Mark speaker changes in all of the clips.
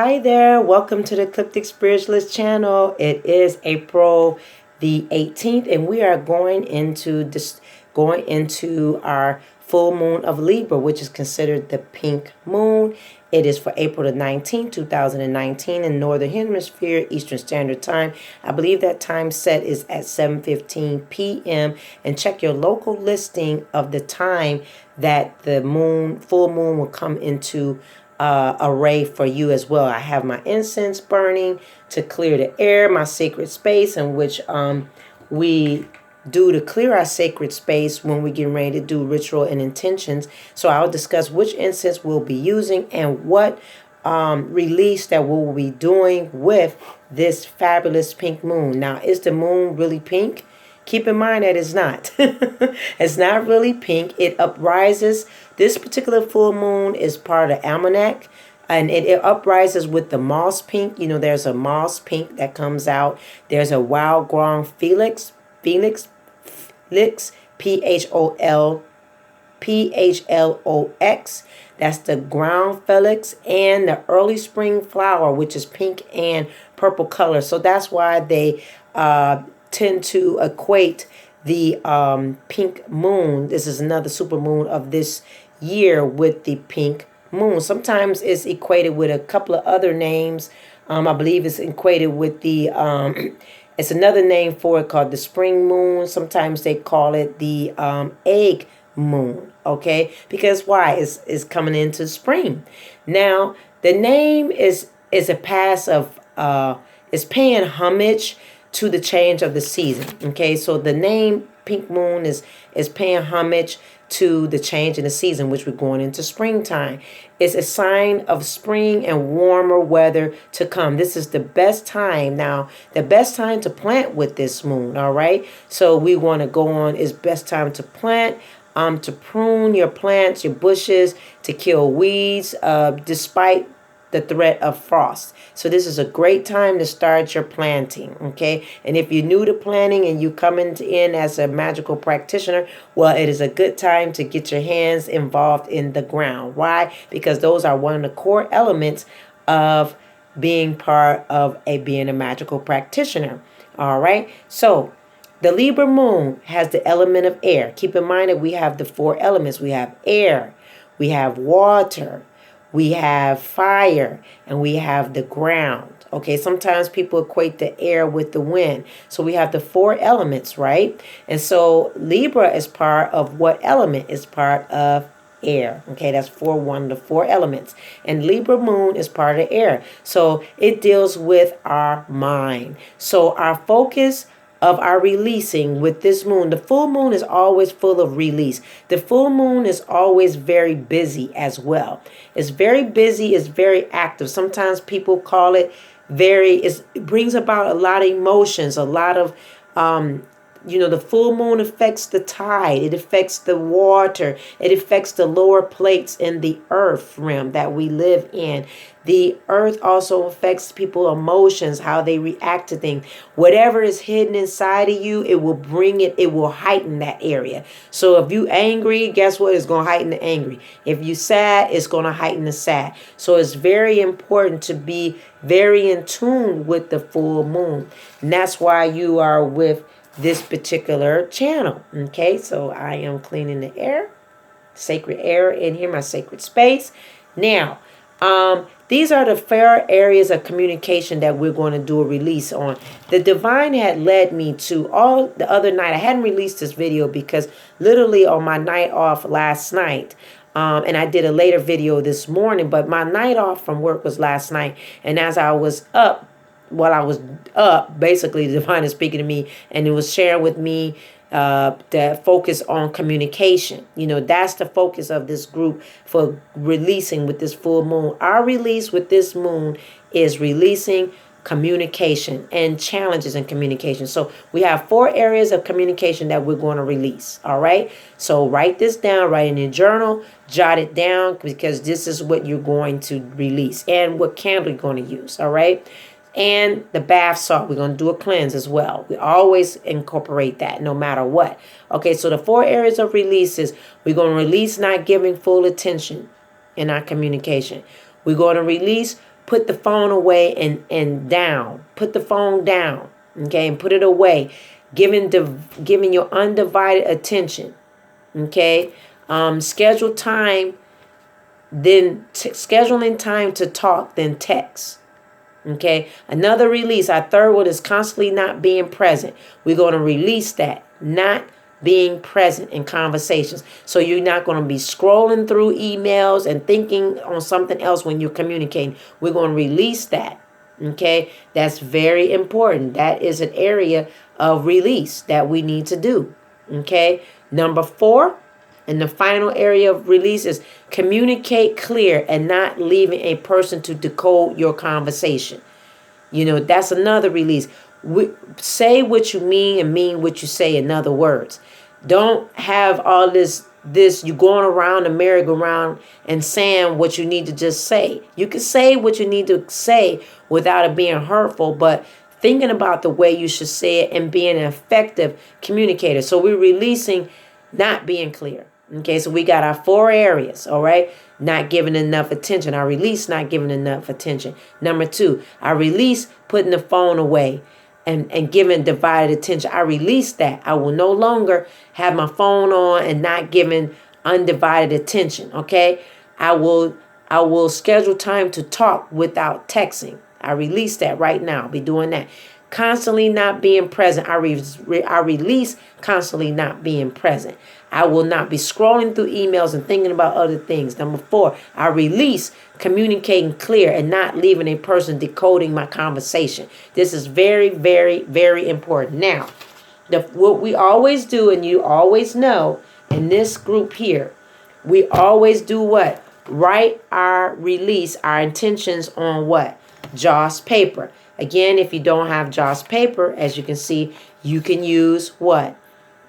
Speaker 1: Hi there, welcome to the Ecilpticspiritualist channel. It is April the 18th and we are going into our full moon of Libra, which is considered the pink moon. It is for April the 19th, 2019 in Northern Hemisphere, Eastern Standard Time. I believe that time set is at 7:15 p.m. and check your local listing of the time that the full moon will come into array for you as well. I have my incense burning to clear the air, my sacred space in which we do to clear our sacred space when we get ready to do ritual and intentions. So I'll discuss which incense we'll be using and what release that we'll be doing with this fabulous pink moon. Now, is the moon really pink? Keep in mind that it's not. It's not really pink. It uprises. This particular full moon is part of Almanac. And it uprises with the moss pink. You know, there's a moss pink that comes out. There's a wild grown Phoenix, Phlox. That's the ground Felix and the early spring flower, which is pink and purple color. So that's why they tend to equate the pink moon. This is another super moon of this year with the pink moon. Sometimes it's equated with a couple of other names. I believe it's equated with the it's another name for it called the spring moon. Sometimes they call it the egg moon. Okay, because why? It's coming into spring. Now the name is a pass of is paying homage to the change of the season. Okay, so the name pink moon is paying homage to the change in the season, which we're going into springtime. It's a sign of spring and warmer weather to come. This is the best time. Now, the best time to plant with this moon, all right? So we want to go on, it's best time to plant, to prune your plants, your bushes, to kill weeds, despite the threat of frost. So this is a great time to start your planting, okay? And if you're new to planting and you coming in as a magical practitioner, well, it is a good time to get your hands involved in the ground. Why? Because those are one of the core elements of being part of being a magical practitioner. All right? So the Libra moon has the element of air. Keep in mind that we have the four elements. We have air, we have water, we have fire, and we have the ground. Okay, sometimes people equate the air with the wind. So we have the four elements, right? And so Libra is part of what element? Is part of air. Okay, that's one of the four elements. And Libra moon is part of air. So it deals with our mind. So our focus of our releasing with this moon. The full moon is always full of release. The full moon is always very busy as well. It's very busy, it's very active. Sometimes people call it it brings about a lot of emotions, a lot of the full moon affects the tide. It affects the water. It affects the lower plates in the earth realm that we live in. The earth also affects people's emotions, how they react to things. Whatever is hidden inside of you, it will heighten that area. So if you angry, guess what? It's going to heighten the angry. If you sad, it's going to heighten the sad. So it's very important to be very in tune with the full moon. And that's why you are with this particular channel. Okay, so I am cleaning the air, sacred air in here, my sacred space. Now, these are the fair areas of communication that we're going to do a release on. The divine had led me to all the other night. I hadn't released this video because literally on my night off last night, and I did a later video this morning, but my night off from work was last night. And as I was up, basically the divine is speaking to me and it was sharing with me the focus on communication. You know, that's the focus of this group for releasing with this full moon. Our release with this moon is releasing communication and challenges in communication. So we have four areas of communication that we're going to release. All right. So write this down, write in your journal, jot it down, because this is what you're going to release and what candle you're going to use. All right. And the bath salt, we're going to do a cleanse as well. We always incorporate that no matter what. Okay, so the four areas of releases, we're going to release not giving full attention in our communication. We're going to release put the phone away and down. Put the phone down, okay, and put it away. Giving your undivided attention, okay. Schedule time, then scheduling time to talk, then text. Okay, another release. Our third one is constantly not being present. We're going to release that, not being present in conversations. So you're not going to be scrolling through emails and thinking on something else when you're communicating. We're going to release that. Okay, that's very important. That is an area of release that we need to do. Okay, number 4. And the final area of release is communicate clear and not leaving a person to decode your conversation. You know, that's another release. Say what you mean and mean what you say, in other words. Don't have all this you going around the merry-go-round and saying what you need to just say. You can say what you need to say without it being hurtful, but thinking about the way you should say it and being an effective communicator. So we're releasing not being clear. Okay, so we got our 4 areas, all right? Not giving enough attention. I release not giving enough attention. Number 2, I release putting the phone away and giving divided attention. I release that. I will no longer have my phone on and not giving undivided attention, okay? I will schedule time to talk without texting. I release that right now. I'll be doing that. Constantly not being present. I release constantly not being present. I will not be scrolling through emails and thinking about other things. Number 4, I release communicating clear and not leaving a person decoding my conversation. This is very, very, very important. Now, what we always do, and you always know in this group here, we always do what? Write our release, our intentions on what? Joss paper. Again, if you don't have Joss paper, as you can see, you can use what?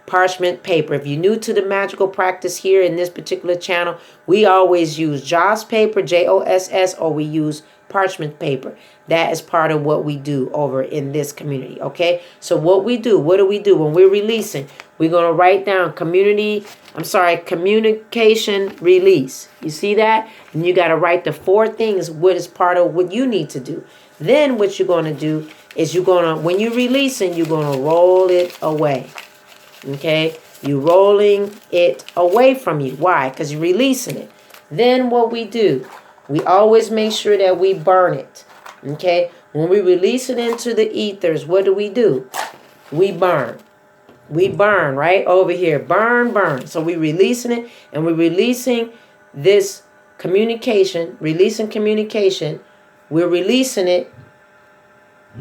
Speaker 1: Parchment paper. If you're new to the magical practice here in this particular channel, we always use Joss paper, Joss, or we use parchment paper. That is part of what we do over in this community, okay? So what do we do when we're releasing? We're going to write down communication release. You see that? And you got to write the 4 things, what is part of what you need to do. Then what you're going to do is when you're releasing, you're going to roll it away. Okay? You're rolling it away from you. Why? Because you're releasing it. Then what we do, we always make sure that we burn it. Okay? When we release it into the ethers, what do? We burn. We burn right over here. Burn, burn. So we're releasing it, and we're releasing this communication, releasing communication. We're releasing it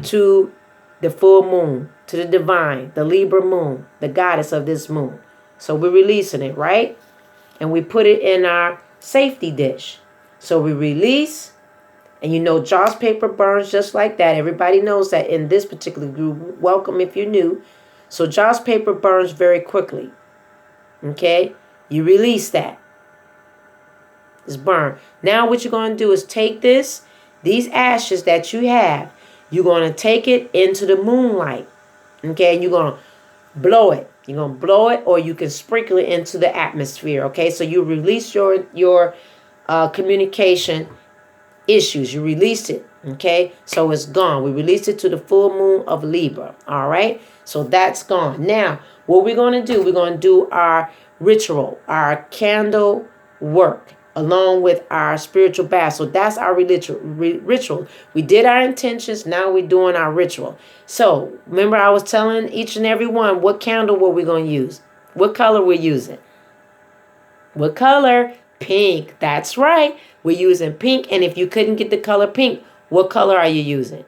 Speaker 1: to the full moon, to the divine, the Libra moon, the goddess of this moon. So we're releasing it, right? And we put it in our safety dish. So we release, and you know Joss paper burns just like that. Everybody knows that in this particular group. Welcome if you're new. So Joss paper burns very quickly. Okay? You release that. It's burned. Now what you're going to do is take these ashes that you have, you're going to take it into the moonlight. Okay? And you're going to blow it. You're going to blow it, or you can sprinkle it into the atmosphere. Okay? So you release your communication issues. You released it. Okay? So it's gone. We released it to the full moon of Libra. All right? So that's gone. Now, what we're going to do, we're going to do our ritual, our candle work, along with our spiritual bath. So that's our ritual. We did our intentions. Now we're doing our ritual. So remember, I was telling each and every one what candle were we going to use, what color we're using. What color? Pink. That's right. We're using pink. And if you couldn't get the color pink, what color are you using?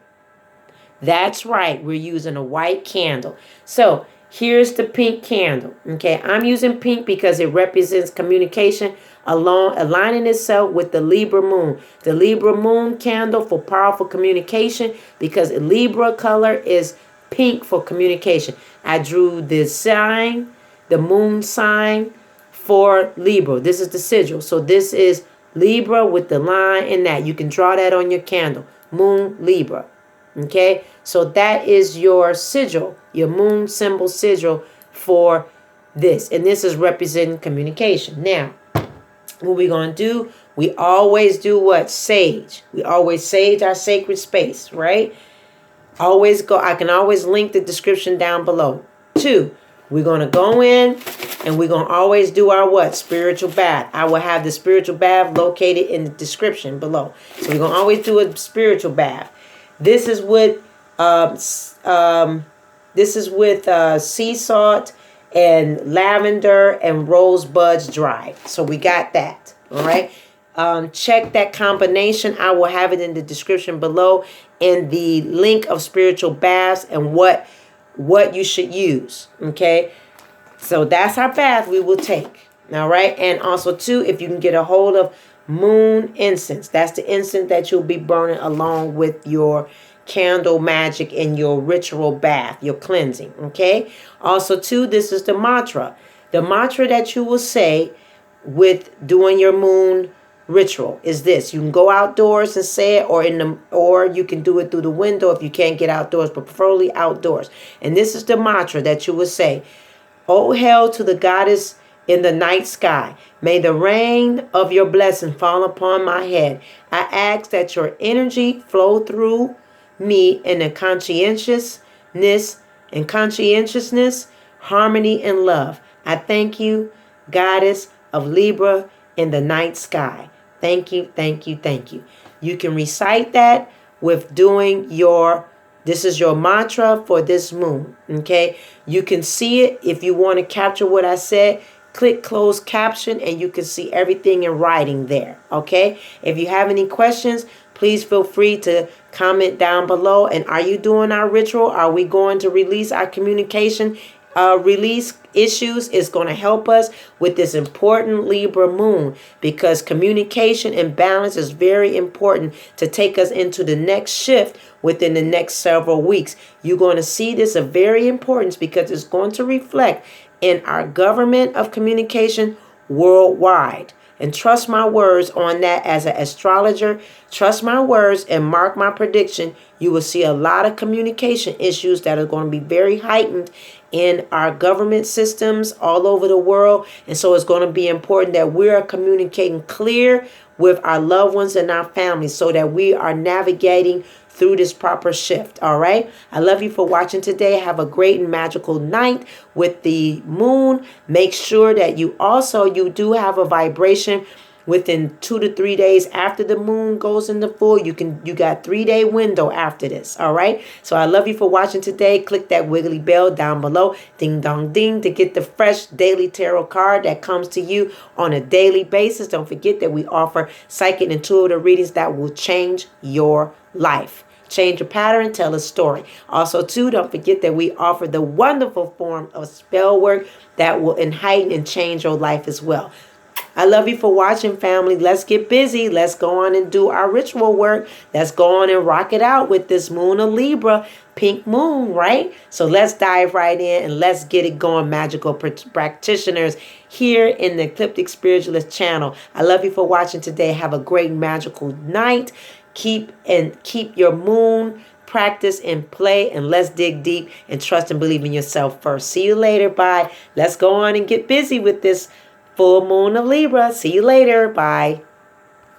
Speaker 1: That's right. We're using a white candle. So here's the pink candle. Okay, I'm using pink because it represents communication, aligning itself with the Libra moon. The Libra moon candle for powerful communication, because Libra color is pink for communication. I drew this sign, the moon sign for Libra. This is the sigil. So this is Libra with the line in that. You can draw that on your candle. Moon Libra. Okay, so that is your sigil, your moon symbol sigil for this. And this is representing communication. Now, what we're going to do, We always do what? Sage. We always sage our sacred space, right? Always go. I can always link the description down below. 2, we're going to go in and we're going to always do our what? Spiritual bath. I will have the spiritual bath located in the description below. So we're going to always do a spiritual bath. This is with sea salt and lavender and rosebuds dried. So we got that. All right. Check that combination. I will have it in the description below, and the link of spiritual baths and what you should use. Okay. So that's our bath we will take. All right. And also too, if you can get a hold of moon incense, that's the incense that you'll be burning along with your candle magic in your ritual bath, your cleansing. Okay. Also too, this is the mantra. The mantra that you will say with doing your moon ritual is this. You can go outdoors and say it, or you can do it through the window if you can't get outdoors, but preferably outdoors. And this is the mantra that you will say. Oh, hail to the goddess in the night sky. May the rain of your blessing fall upon my head. I ask that your energy flow through me in a conscientiousness, harmony, and love. I thank you, goddess of Libra in the night sky. Thank you, thank you, thank you. You can recite that with doing this is your mantra for this moon, okay? You can see it if you want to capture what I said. Click closed caption and you can see everything in writing there, okay? If you have any questions, please feel free to comment down below. And are you doing our ritual? Are we going to release our communication release issues? Is going to help us with this important Libra moon, because communication and balance is very important to take us into the next shift within the next several weeks. You're going to see this of very importance because it's going to reflect in our government of communication worldwide. And trust my words on that as an astrologer. Trust my words and mark my prediction. You will see a lot of communication issues that are going to be very heightened in our government systems all over the world. And so it's going to be important that we are communicating clear with our loved ones and our families so that we are navigating through this proper shift. All right. I love you for watching today. Have a great and magical night with the moon. Make sure that you do have a vibration within 2 to 3 days after the moon goes into full. You got 3-day window after this. All right. So I love you for watching today. Click that wiggly bell down below. Ding dong ding to get the fresh daily tarot card that comes to you on a daily basis. Don't forget that we offer psychic and intuitive readings that will change your life. Change your pattern, tell a story. Also, too, don't forget that we offer the wonderful form of spell work that will heighten and change your life as well. I love you for watching, family. Let's get busy. Let's go on and do our ritual work. Let's go on and rock it out with this moon of Libra, pink moon, right? So let's dive right in and let's get it going, magical practitioners here in the Ecliptic Spiritualist channel. I love you for watching today. Have a great magical night. Keep your moon practice and play, and let's dig deep and trust and believe in yourself first. See you later. Bye. Let's go on and get busy with this full moon of Libra. See you later. Bye.